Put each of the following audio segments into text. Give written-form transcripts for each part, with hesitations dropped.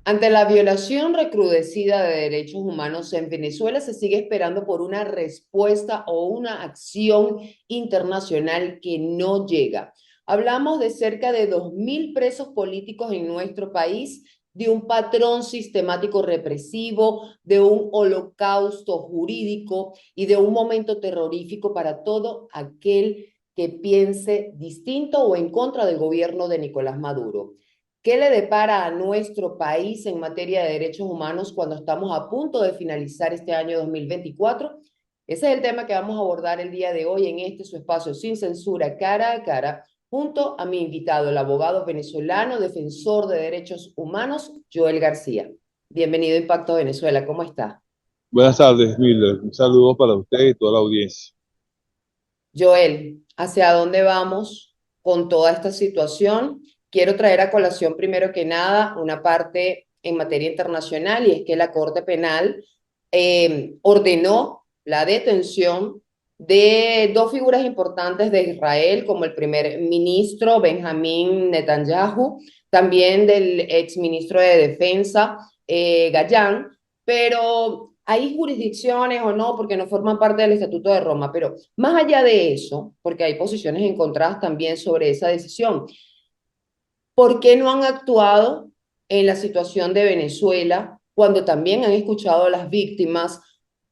Ante la violación recrudecida de derechos humanos en Venezuela, se sigue esperando por una respuesta o una acción internacional que no llega. Hablamos de cerca de 2.000 presos políticos en nuestro país, de un patrón sistemático represivo, de un holocausto jurídico y de un momento terrorífico para todo aquel que piense distinto o en contra del gobierno de Nicolás Maduro. ¿Qué le depara a nuestro país en materia de derechos humanos cuando estamos a punto de finalizar este año 2024? Ese es el tema que vamos a abordar el día de hoy en este su espacio sin censura, cara a cara, junto a mi invitado, el abogado venezolano, defensor de derechos humanos, Joel García. Bienvenido a Impacto Venezuela, ¿cómo está? Buenas tardes, Miller. Un saludo para usted y toda la audiencia. Joel, ¿hacia dónde vamos con toda esta situación? Quiero traer a colación primero que nada una parte en materia internacional y es que la Corte Penal ordenó la detención de dos figuras importantes de Israel, como el primer ministro Benjamín Netanyahu, también del exministro de Defensa Gallán, pero hay jurisdicciones o no, porque no forman parte del Estatuto de Roma, pero más allá de eso, porque hay posiciones encontradas también sobre esa decisión, ¿por qué no han actuado en la situación de Venezuela cuando también han escuchado a las víctimas?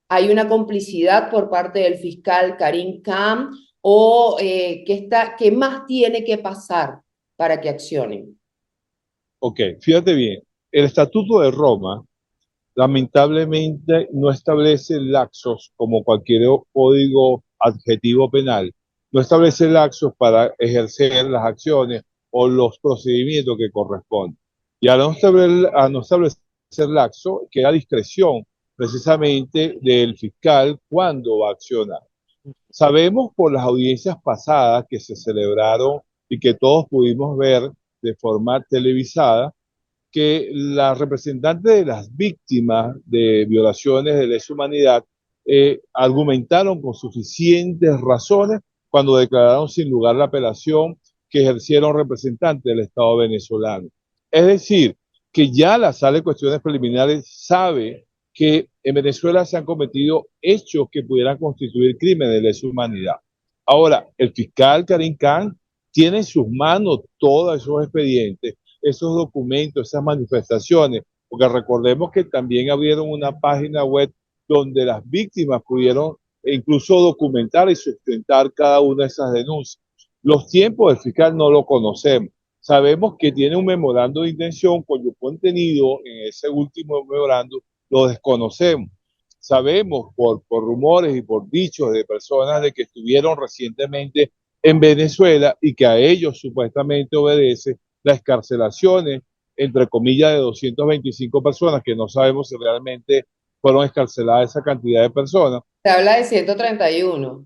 ¿Hay una complicidad por parte del fiscal Karim Khan o qué más tiene que pasar para que accionen? Ok, fíjate bien. El Estatuto de Roma lamentablemente no establece laxos como cualquier código adjetivo penal. No establece laxos para ejercer las acciones o los procedimientos que corresponden. Y al no establecer laxo, queda discreción precisamente del fiscal cuándo va a accionar. Sabemos por las audiencias pasadas que se celebraron y que todos pudimos ver de forma televisada, que las representantes de las víctimas de violaciones de lesa humanidad argumentaron con suficientes razones cuando declararon sin lugar la apelación que ejercieron representantes del Estado venezolano. Es decir, que ya la sala de cuestiones preliminares sabe que en Venezuela se han cometido hechos que pudieran constituir crímenes de lesa humanidad. Ahora, el fiscal Karim Khan tiene en sus manos todos esos expedientes, esos documentos, esas manifestaciones, porque recordemos que también abrieron una página web donde las víctimas pudieron incluso documentar y sustentar cada una de esas denuncias. Los tiempos del fiscal no lo conocemos. Sabemos que tiene un memorando de intención cuyo contenido en ese último memorando lo desconocemos. Sabemos por rumores y por dichos de personas de que estuvieron recientemente en Venezuela y que a ellos supuestamente obedece las escarcelaciones, entre comillas, de 225 personas, que no sabemos si realmente fueron escarceladas esa cantidad de personas. Se habla de 131.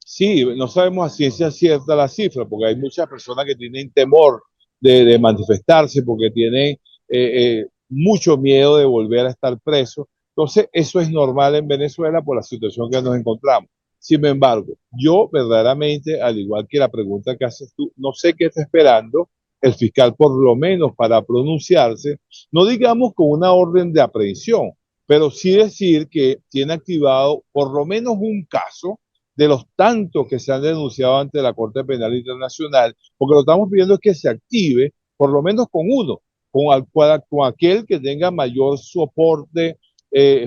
Sí, no sabemos a ciencia cierta la cifra, porque hay muchas personas que tienen temor de manifestarse, porque tienen mucho miedo de volver a estar presos. Entonces, eso es normal en Venezuela por la situación que nos encontramos. Sin embargo, yo verdaderamente, al igual que la pregunta que haces tú, no sé qué está esperando el fiscal, por lo menos para pronunciarse, no digamos con una orden de aprehensión, pero sí decir que tiene activado por lo menos un caso de los tantos que se han denunciado ante la Corte Penal Internacional, porque lo estamos pidiendo es que se active por lo menos con uno, con aquel que tenga mayor soporte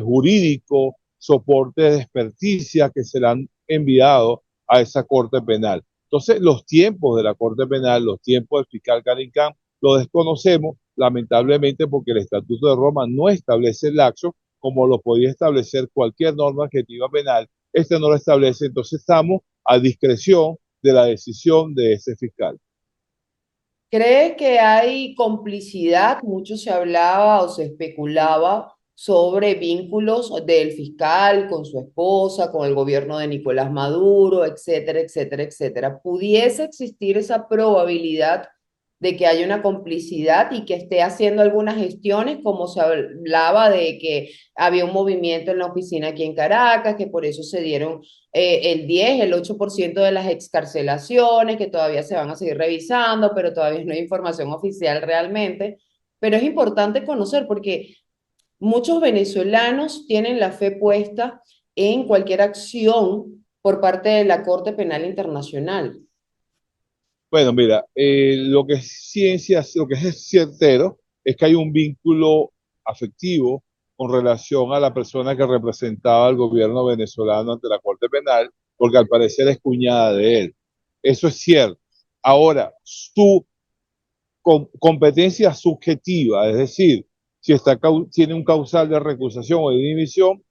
jurídico, soporte de experticia que se le han enviado a esa Corte Penal. Entonces, los tiempos de la Corte Penal, los tiempos del fiscal Karim Khan, lo desconocemos, lamentablemente, porque el Estatuto de Roma no establece el laxo como lo podía establecer cualquier norma adjetiva penal. Este no lo establece, entonces estamos a discreción de la decisión de ese fiscal. ¿Cree que hay complicidad? Mucho se hablaba o se especulaba sobre vínculos del fiscal con su esposa, con el gobierno de Nicolás Maduro, etcétera, etcétera, etcétera. ¿Pudiese existir esa probabilidad de que haya una complicidad y que esté haciendo algunas gestiones, como se hablaba de que había un movimiento en la oficina aquí en Caracas, que por eso se dieron el 10, el 8% de las excarcelaciones, que todavía se van a seguir revisando, pero todavía no hay información oficial realmente? pero es importante conocer porque muchos venezolanos tienen la fe puesta en cualquier acción por parte de la Corte Penal Internacional. Bueno, mira, lo que es ciencia, lo que es certero, es que hay un vínculo afectivo con relación a la persona que representaba al gobierno venezolano ante la Corte Penal, porque al parecer es cuñada de él. Eso es cierto. Ahora, su competencia subjetiva, es decir, si tiene un causal de recusación o de inhibición,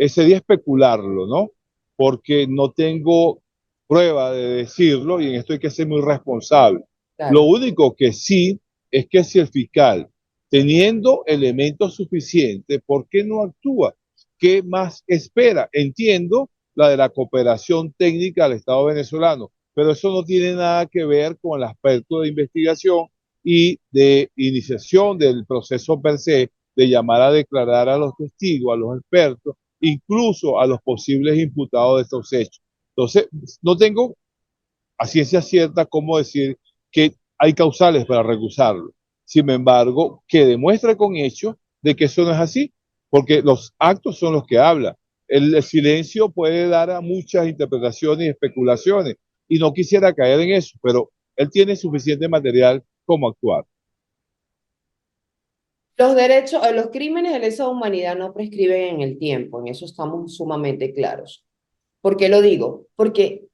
sería especularlo, ¿no? Porque no tengo prueba de decirlo y en esto hay que ser muy responsable. Lo Claro. único que sí es que si el fiscal, teniendo elementos suficientes, ¿por qué no actúa? ¿Qué más espera? Entiendo la de la cooperación técnica al Estado venezolano, pero eso no tiene nada que ver con el aspecto de investigación y de iniciación del proceso per se, de llamar a declarar a los testigos, a los expertos, incluso a los posibles imputados de estos hechos. Entonces, no tengo a ciencia cierta cómo decir que hay causales para recusarlo. Sin embargo, que demuestre con hechos de que eso no es así, porque los actos son los que hablan. El silencio puede dar a muchas interpretaciones y especulaciones, y no quisiera caer en eso, pero él tiene suficiente material como actuar. Los derechos, los crímenes de lesa humanidad no prescriben en el tiempo, en eso estamos sumamente claros. ¿Por qué lo digo? Porque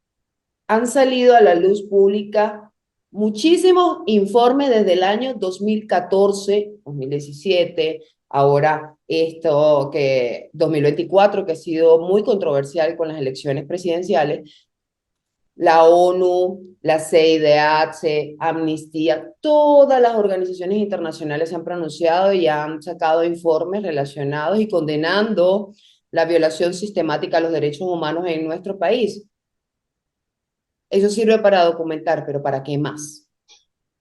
han salido a la luz pública muchísimos informes desde el año 2014, 2017, ahora esto que 2024, que ha sido muy controversial con las elecciones presidenciales, la ONU, la CIDH, Amnistía, todas las organizaciones internacionales se han pronunciado y han sacado informes relacionados y condenando la violación sistemática a los derechos humanos en nuestro país. Eso sirve para documentar, pero ¿para qué más?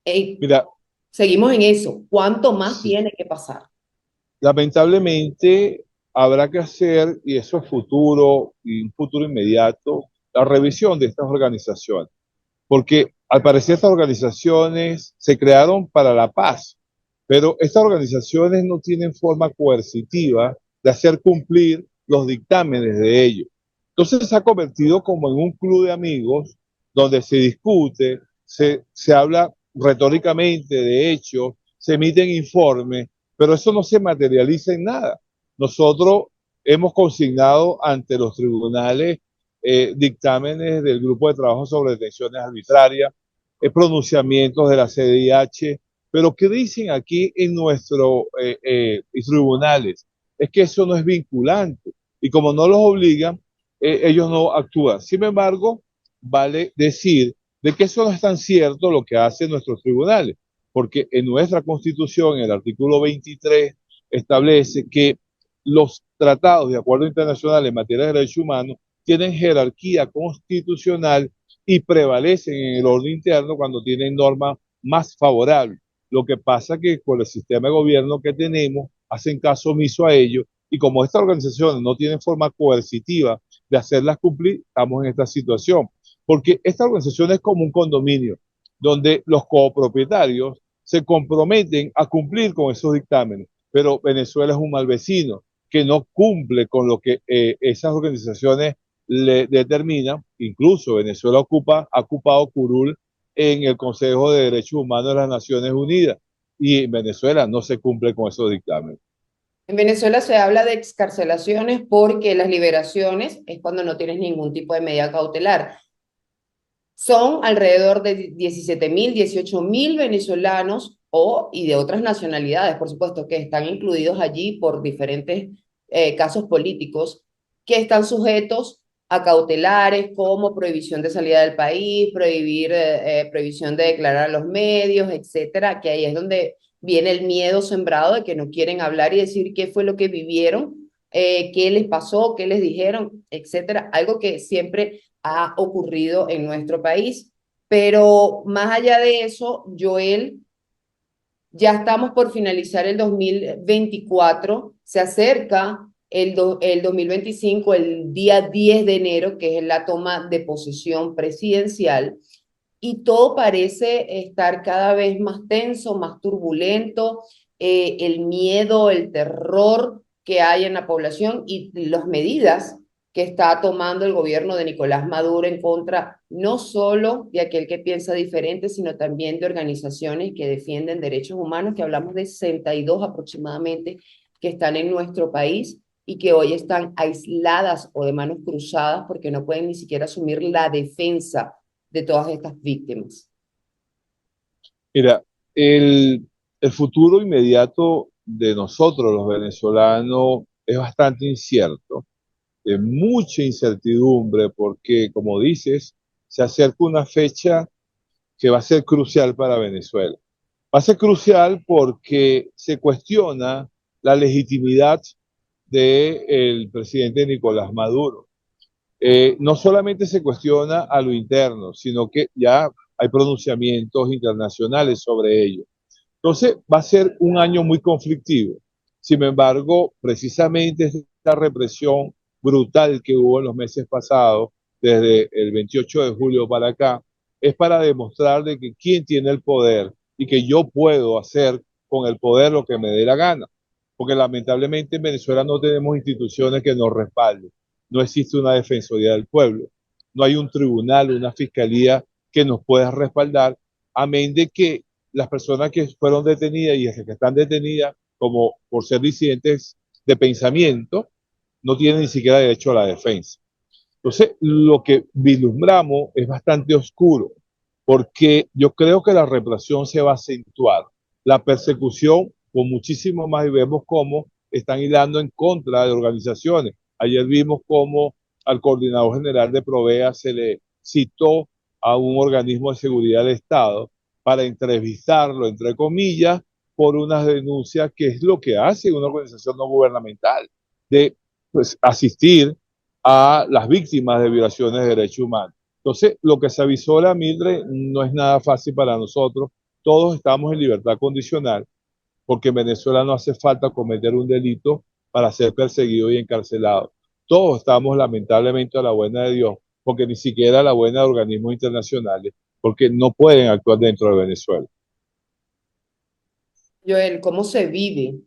Ey, Mira, seguimos en eso. ¿Cuánto más sí, tiene que pasar? lamentablemente habrá que hacer, y eso es futuro y un futuro inmediato, la revisión de estas organizaciones, porque al parecer estas organizaciones se crearon para la paz, pero estas organizaciones no tienen forma coercitiva de hacer cumplir los dictámenes de ellos. Entonces se ha convertido como en un club de amigos donde se discute, se habla retóricamente de hechos, se emiten informes, pero eso no se materializa en nada. Nosotros hemos consignado ante los tribunales dictámenes del Grupo de Trabajo sobre Detenciones Arbitrarias, pronunciamientos de la CDIH, pero ¿qué dicen aquí en nuestros tribunales? Es que eso no es vinculante y como no los obligan, ellos no actúan. Sin embargo, vale decir de que eso no es tan cierto lo que hacen nuestros tribunales, porque en nuestra Constitución, en el artículo 23, establece que los tratados de acuerdo internacional en materia de derechos humanos tienen jerarquía constitucional y prevalecen en el orden interno cuando tienen normas más favorables. Lo que pasa es que con el sistema de gobierno que tenemos, hacen caso omiso a ello y como estas organizaciones no tienen forma coercitiva de hacerlas cumplir, estamos en esta situación. Porque esta organización es como un condominio, donde los copropietarios se comprometen a cumplir con esos dictámenes, pero Venezuela es un mal vecino que no cumple con lo que esas organizaciones le determinan. Incluso Venezuela ha ocupado curul en el Consejo de Derechos Humanos de las Naciones Unidas y en Venezuela no se cumple con esos dictámenes. En Venezuela se habla de excarcelaciones porque las liberaciones es cuando no tienes ningún tipo de medida cautelar. Son alrededor de 17.000, 18.000 venezolanos y de otras nacionalidades, por supuesto, que están incluidos allí por diferentes casos políticos, que están sujetos a cautelares como prohibición de salida del país, prohibición de declarar a los medios, etcétera, que ahí es donde viene el miedo sembrado de que no quieren hablar y decir qué fue lo que vivieron, qué les pasó, qué les dijeron, etcétera. Algo que siempre ha ocurrido en nuestro país. Pero más allá de eso, Joel, ya estamos por finalizar el 2024, se acerca el 2025, el día 10 de enero, que es la toma de posesión presidencial, y todo parece estar cada vez más tenso, más turbulento. el miedo, el terror que hay en la población y las medidas que está tomando el gobierno de Nicolás Maduro en contra no solo de aquel que piensa diferente, sino también de organizaciones que defienden derechos humanos, que hablamos de 62 aproximadamente, que están en nuestro país y que hoy están aisladas o de manos cruzadas porque no pueden ni siquiera asumir la defensa de todas estas víctimas. Mira, el futuro inmediato de nosotros, los venezolanos, es bastante incierto, de mucha incertidumbre, porque, como dices, se acerca una fecha que va a ser crucial para Venezuela. Va a ser crucial porque se cuestiona la legitimidad del presidente Nicolás Maduro. No solamente se cuestiona a lo interno, sino que ya hay pronunciamientos internacionales sobre ello. Entonces, va a ser un año muy conflictivo. Sin embargo, precisamente esta represión brutal que hubo en los meses pasados, desde el 28 de julio para acá, es para demostrar de que quién tiene el poder y que yo puedo hacer con el poder lo que me dé la gana. Porque lamentablemente en Venezuela no tenemos instituciones que nos respalden. No existe una defensoría del pueblo. No hay un tribunal, una fiscalía que nos pueda respaldar, amén de que las personas que fueron detenidas y las que están detenidas como por ser disidentes de pensamiento, no tienen ni siquiera derecho a la defensa. Entonces, lo que vislumbramos es bastante oscuro, porque yo creo que la represión se va a acentuar, la persecución con muchísimo más, y vemos cómo están hilando en contra de organizaciones. Ayer vimos cómo al coordinador general de Provea se le citó a un organismo de seguridad del Estado para entrevistarlo, entre comillas, por unas denuncias, que es lo que hace una organización no gubernamental, de pues, asistir a las víctimas de violaciones de derechos humanos. Entonces, lo que se avisó Mildred no es nada fácil para nosotros. Todos estamos en libertad condicional porque en Venezuela no hace falta cometer un delito para ser perseguido y encarcelado. Todos estamos lamentablemente a la buena de Dios, porque ni siquiera a la buena de organismos internacionales, porque no pueden actuar dentro de Venezuela. Joel, ¿cómo se vive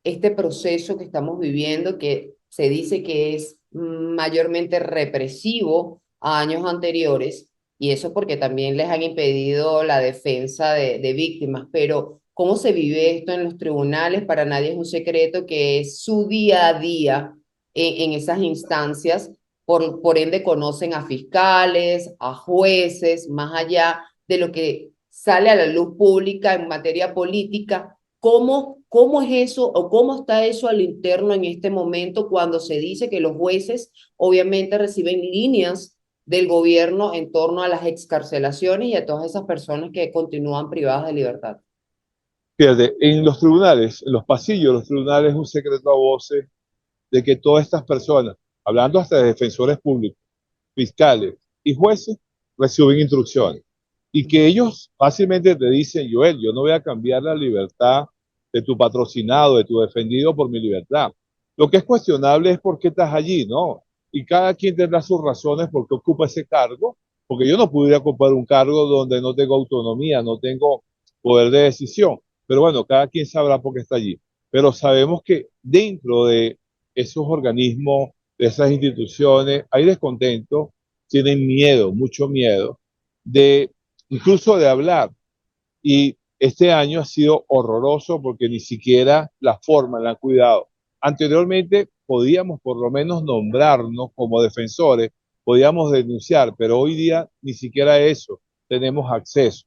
este proceso que estamos viviendo, que se dice que es mayormente represivo a años anteriores, y eso porque también les han impedido la defensa de víctimas, pero ¿cómo se vive esto en los tribunales? Para nadie es un secreto que es su día a día en esas instancias, por ende conocen a fiscales, a jueces, más allá de lo que sale a la luz pública en materia política. ¿Cómo es eso o cómo está eso al interno en este momento cuando se dice que los jueces obviamente reciben líneas del gobierno en torno a las excarcelaciones y a todas esas personas que continúan privadas de libertad? Fíjate, en los tribunales, en los pasillos de los tribunales, es un secreto a voces de que todas estas personas, hablando hasta de defensores públicos, fiscales y jueces, reciben instrucciones. Y que ellos fácilmente te dicen, Joel, yo no voy a cambiar la libertad de tu patrocinado, de tu defendido por mi libertad. Lo que es cuestionable es por qué estás allí, ¿no? Y cada quien tendrá sus razones por qué ocupa ese cargo, porque yo no pudiera ocupar un cargo donde no tengo autonomía, no tengo poder de decisión. Pero bueno, cada quien sabrá por qué está allí. Pero sabemos que dentro de esos organismos, de esas instituciones, hay descontento, tienen miedo, mucho miedo, de incluso de hablar. Y este año ha sido horroroso porque ni siquiera la forma la han cuidado. Anteriormente podíamos por lo menos nombrarnos como defensores, podíamos denunciar, pero hoy día ni siquiera eso tenemos acceso.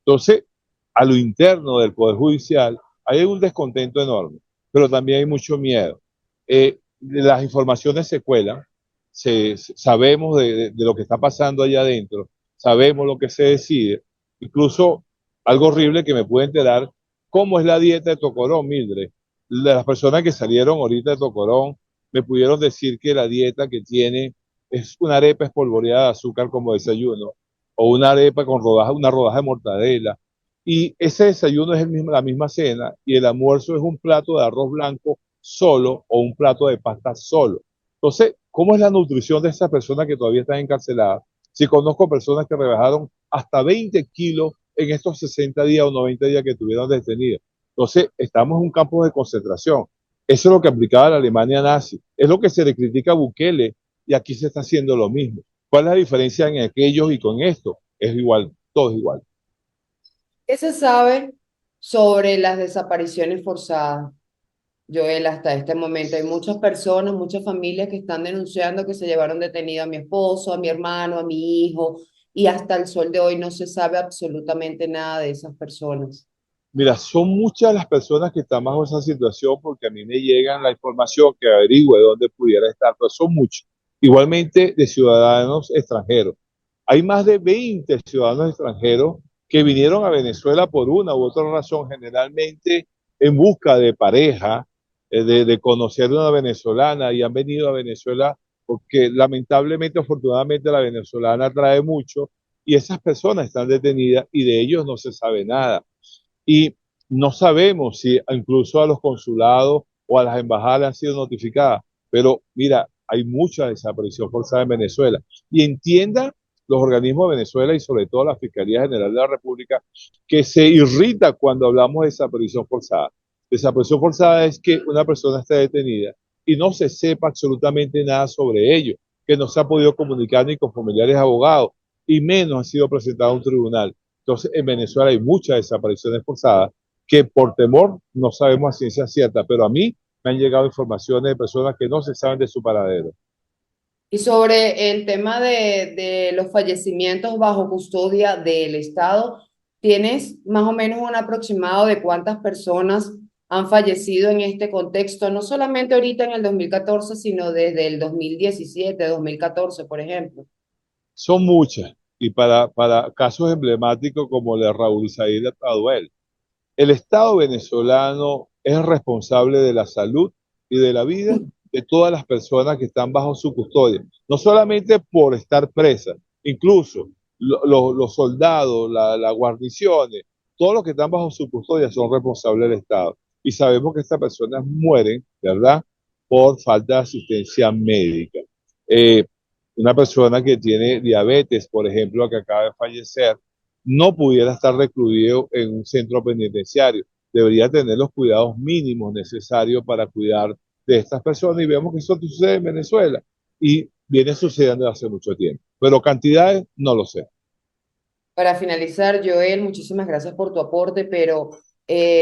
Entonces, a lo interno del Poder Judicial hay un descontento enorme, pero también hay mucho miedo. Las informaciones se cuelan, sabemos de lo que está pasando allá adentro, sabemos lo que se decide, incluso algo horrible que me pude enterar, cómo es la dieta de Tocorón, Mildred. De las personas que salieron ahorita de Tocorón, me pudieron decir que la dieta que tiene es una arepa espolvoreada de azúcar como desayuno, o una arepa con rodaja, una rodaja de mortadela. Y ese desayuno es la misma cena, y el almuerzo es un plato de arroz blanco solo o un plato de pasta solo. Entonces, ¿cómo es la nutrición de esas personas que todavía están encarceladas? Si conozco personas que rebajaron hasta 20 kilos en estos 60 días o 90 días que estuvieron detenidos. Entonces, estamos en un campo de concentración. Eso es lo que aplicaba la Alemania nazi. Es lo que se le critica a Bukele y aquí se está haciendo lo mismo. ¿Cuál es la diferencia en aquellos y con esto? Es igual, todo es igual. ¿Qué se sabe sobre las desapariciones forzadas, Joel, hasta este momento? Hay muchas personas, muchas familias que están denunciando que se llevaron detenido a mi esposo, a mi hermano, a mi hijo, y hasta el sol de hoy no se sabe absolutamente nada de esas personas. Mira, son muchas las personas que están bajo esa situación porque a mí me llegan la información que averigüe dónde pudiera estar, pero son muchos. Igualmente de ciudadanos extranjeros. Hay más de 20 ciudadanos extranjeros que vinieron a Venezuela por una u otra razón, generalmente en busca de pareja, de conocer a una venezolana y han venido a Venezuela porque lamentablemente, afortunadamente, la venezolana atrae mucho y esas personas están detenidas y de ellos no se sabe nada. Y no sabemos si incluso a los consulados o a las embajadas han sido notificadas, pero mira, hay mucha desaparición forzada en Venezuela. Y entienda los organismos de Venezuela y sobre todo la Fiscalía General de la República que se irrita cuando hablamos de desaparición forzada. Desaparición forzada es que una persona esté detenida y no se sepa absolutamente nada sobre ello, que no se ha podido comunicar ni con familiares abogados y menos ha sido presentado a un tribunal. Entonces, en Venezuela hay muchas desapariciones forzadas que por temor no sabemos a ciencia cierta, pero a mí me han llegado informaciones de personas que no se saben de su paradero. Y sobre el tema de los fallecimientos bajo custodia del Estado, ¿tienes más o menos un aproximado de cuántas personas han fallecido en este contexto? No solamente ahorita en el 2014, sino desde el 2017, 2014, por ejemplo. Son muchas, y para casos emblemáticos como el de Raúl Isaías Aduel, el Estado venezolano es responsable de la salud y de la vida de todas las personas que están bajo su custodia, no solamente por estar presas, incluso los soldados, las guarniciones, todos los que están bajo su custodia son responsables del Estado. Y sabemos que estas personas mueren, ¿verdad?, por falta de asistencia médica. Eh, una persona que tiene diabetes, por ejemplo, que acaba de fallecer, no pudiera estar recluido en un centro penitenciario. Debería tener los cuidados mínimos necesarios para cuidar de estas personas y vemos que eso sucede en Venezuela y viene sucediendo hace mucho tiempo. Pero cantidades no lo sé. Para finalizar, Joel, muchísimas gracias por tu aporte, pero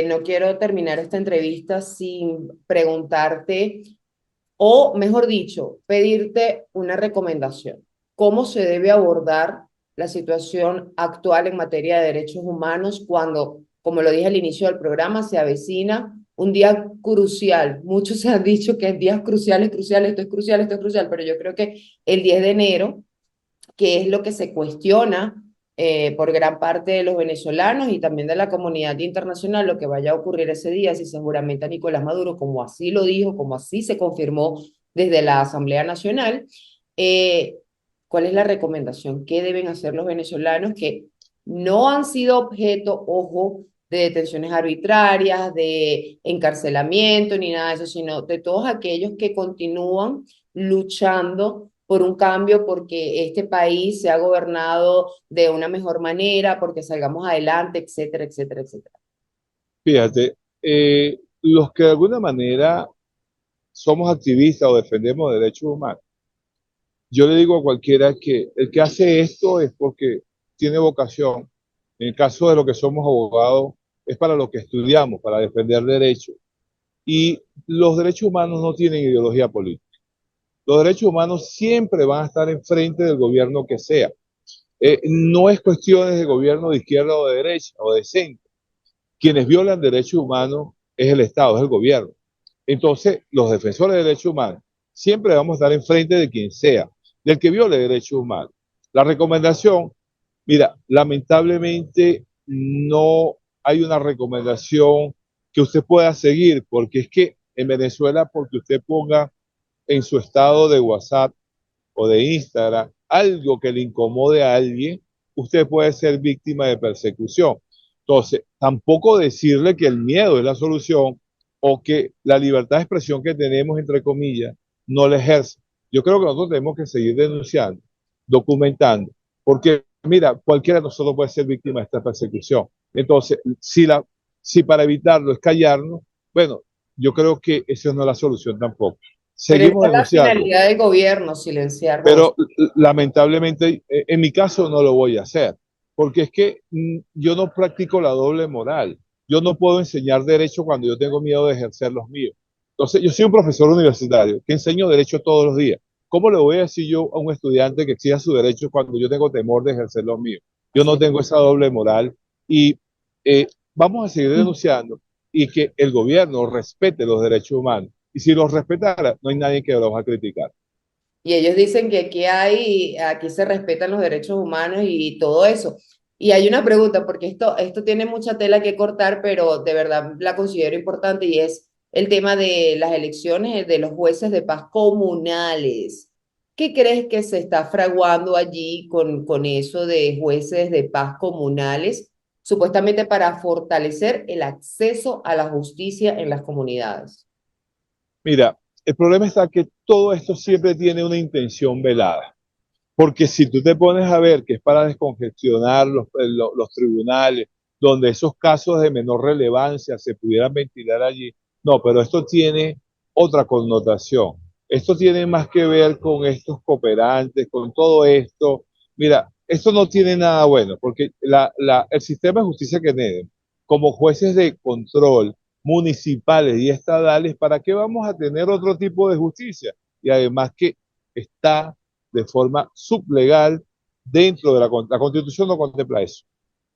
no quiero terminar esta entrevista sin preguntarte, o mejor dicho, pedirte una recomendación. ¿Cómo se debe abordar la situación actual en materia de derechos humanos cuando, como lo dije al inicio del programa, se avecina un día crucial? Muchos se han dicho que en días cruciales, cruciales, esto es crucial, esto es crucial, pero yo creo que el 10 de enero, que es lo que se cuestiona por gran parte de los venezolanos y también de la comunidad internacional, lo que vaya a ocurrir ese día, si seguramente a Nicolás Maduro, como así lo dijo, como así se confirmó desde la Asamblea Nacional, eh, ¿cuál es la recomendación? ¿Qué deben hacer los venezolanos que no han sido objeto, ojo, de detenciones arbitrarias, de encarcelamiento, ni nada de eso, sino de todos aquellos que continúan luchando por un cambio, porque este país se ha gobernado de una mejor manera, porque salgamos adelante, etcétera, etcétera, etcétera? Fíjate, los que de alguna manera somos activistas o defendemos derechos humanos, yo le digo a cualquiera que el que hace esto es porque tiene vocación. En el caso de lo que somos abogados, es para lo que estudiamos, para defender derechos. Y los derechos humanos no tienen ideología política. Los derechos humanos siempre van a estar enfrente del gobierno que sea. No es cuestión de gobierno de izquierda o de derecha o de centro. Quienes violan derechos humanos es el Estado, es el gobierno. Entonces, los defensores de derechos humanos siempre vamos a estar enfrente de quien sea, del que viole derechos humanos. La recomendación, mira, lamentablemente no hay una recomendación que usted pueda seguir, porque es que en Venezuela, porque usted ponga en su estado de WhatsApp o de Instagram algo que le incomode a alguien, usted puede ser víctima de persecución. Entonces, tampoco decirle que el miedo es la solución o que la libertad de expresión que tenemos, entre comillas, no la ejerce. Yo creo que nosotros tenemos que seguir denunciando, documentando, porque mira, cualquiera de nosotros puede ser víctima de esta persecución. Entonces, si la Si para evitarlo es callarnos, bueno, yo creo que esa no es la solución tampoco. Pero esa Seguimos es la denunciando, finalidad del gobierno, silenciar voces. pero lamentablemente en mi caso no lo voy a hacer, porque es que yo no practico la doble moral. Yo no puedo enseñar derecho cuando yo tengo miedo de ejercer los míos. Entonces, yo soy un profesor universitario que enseño derecho todos los días. ¿Cómo le voy a decir yo a un estudiante que exija su derecho cuando yo tengo temor de ejercer los míos? Yo Así no es. tengo esa doble moral y vamos a seguir denunciando y que el gobierno respete los derechos humanos. Y si los respetara, no hay nadie que los va a criticar. Y ellos dicen que aquí se respetan los derechos humanos y todo eso. Y hay una pregunta, porque esto tiene mucha tela que cortar, pero de verdad la considero importante y es el tema de las elecciones de los jueces de paz comunales. ¿Qué crees que se está fraguando allí con eso de jueces de paz comunales, supuestamente para fortalecer el acceso a la justicia en las comunidades? Mira, el problema está que todo esto siempre tiene una intención velada. Porque si tú te pones a ver que es para descongestionar los tribunales, donde esos casos de menor relevancia se pudieran ventilar allí, no, pero esto tiene otra connotación. Esto tiene más que ver con estos cooperantes, con todo esto. Mira, esto no tiene nada bueno, porque el sistema de justicia que tenemos, como jueces de control municipales y estadales, ¿para qué vamos a tener otro tipo de justicia? Y además que está de forma sublegal dentro de la Constitución no contempla eso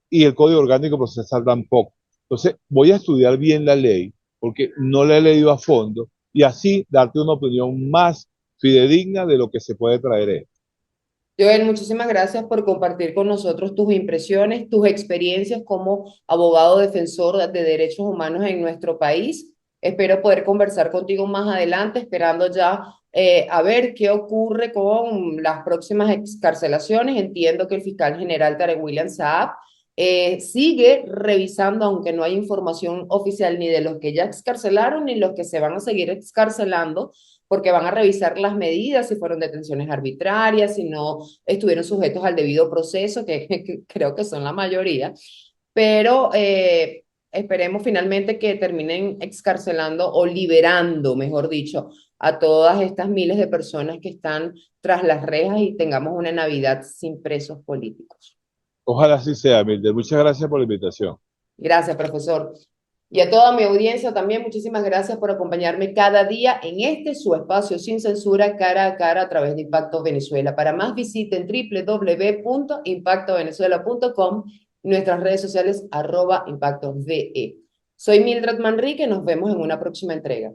y el Código Orgánico Procesal tampoco. Entonces, voy a estudiar bien la ley porque no la he leído a fondo y así darte una opinión más fidedigna de lo que se puede traer. Joel, muchísimas gracias por compartir con nosotros tus impresiones, tus experiencias como abogado defensor de derechos humanos en nuestro país. Espero poder conversar contigo más adelante, esperando ya a ver qué ocurre con las próximas excarcelaciones. Entiendo que el fiscal general Tarek William Saab sigue revisando, aunque no hay información oficial ni de los que ya excarcelaron ni los que se van a seguir excarcelando, porque van a revisar las medidas, si fueron detenciones arbitrarias, si no estuvieron sujetos al debido proceso, que creo que son la mayoría, pero esperemos finalmente que terminen excarcelando o liberando, mejor dicho, a todas estas miles de personas que están tras las rejas y tengamos una Navidad sin presos políticos. Ojalá así sea, Milder. Muchas gracias por la invitación. Gracias, profesor. Y a toda mi audiencia también, muchísimas gracias por acompañarme cada día en este su espacio sin censura, cara a cara a través de Impacto Venezuela. Para más visiten www.impactovenezuela.com y nuestras redes sociales @ImpactoVE. Soy Mildred Manrique, nos vemos en una próxima entrega.